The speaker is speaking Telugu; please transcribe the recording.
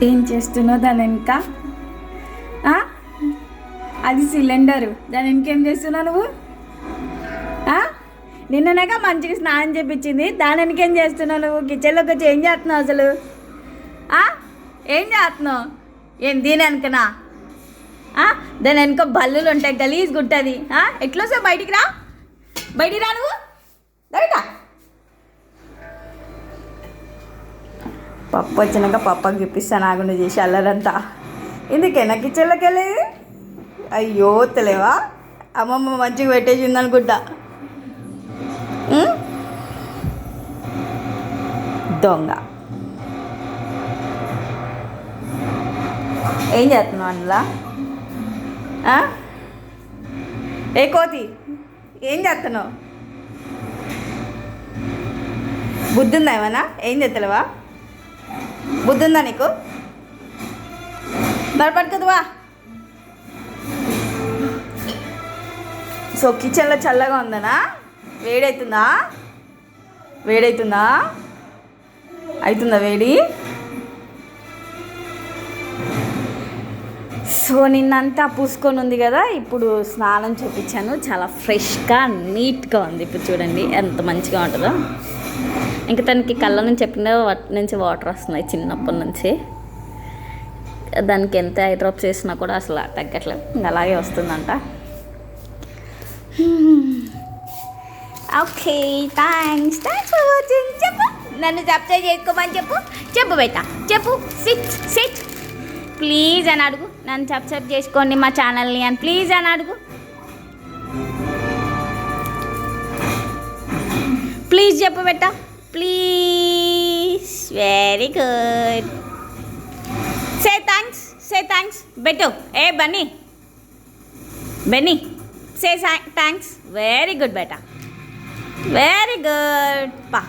ఏం చేస్తున్నావు దాని వెనుక? అది సిలిండరు, దాని వెనుకేం చేస్తున్నావు నువ్వు? నిన్ననేగా మంచిగా స్నానం చేయించింది, దాని వెనకేం చేస్తున్నావు నువ్వు? కిచెన్లోకి వచ్చి ఏం చేస్తున్నావు అసలు? ఏం చేస్తున్నావు? ఏం దీని వెనకనా? దాని వెనుక బల్లులు ఉంటాయి, గలీజ్ గుంటుంది. ఎట్లా సార్ బయటికి రా, బయటికి రా నువ్వు, బయట. పప్పు వచ్చినాక పప్పకి చూపిస్తాను, ఆగుండి చేసి అల్లరంతా. ఎందుకేనా కిచెన్లోకి వెళ్ళేది? అయ్యో తెలియవా, అమ్మమ్మ మంచిగా పెట్టేసింది అనుకుంటా. దొంగ ఏం చేస్తున్నావు అందులో? ఏ కోతి, ఏం చేస్తున్నావు? బుద్ధి ఉందా ఏమన్నా? ఏం చేస్తలేవా? బుద్ధి ఉందా నీకు? దడపడుతుందివా. సో కిచెన్లో చల్లగా ఉందనా? వేడవుతుందా? వేడవుతుందా? అవుతుందా వేడి? సో నిన్నంతా పూసుకొని ఉంది కదా, ఇప్పుడు స్నానం చూపించాను. చాలా ఫ్రెష్గా నీట్గా ఉంది. ఇప్పుడు చూడండి ఎంత మంచిగా ఉంటుందో. ఇంకా తనకి కళ్ళ నుంచి ఎప్పుడో నుంచి వాటర్ వస్తున్నాయి చిన్నప్పటి నుంచి. దానికి ఎంత ఐ డ్రాప్స్ వేసినా కూడా అసలు తగ్గట్లేదు, ఇంకా అలాగే వస్తుందంట. Okay, thanks for watching. చెప్పు, నన్ను సబ్స్క్రైబ్ చేసుకోమని చెప్పు. చెప్పు బేటా, చెప్పు. సిట్ ప్లీజ్ అని అడుగు. నన్ను సబ్స్క్రైబ్ చేసుకోండి మా ఛానల్ని అని ప్లీజ్ అని అడుగు. ప్లీజ్ చెప్పు బేటా, please. Very good. Say thanks బెట్టు. ఏ Bunny say thanks. Very good బేటా, వెరీ గుడ్. పా.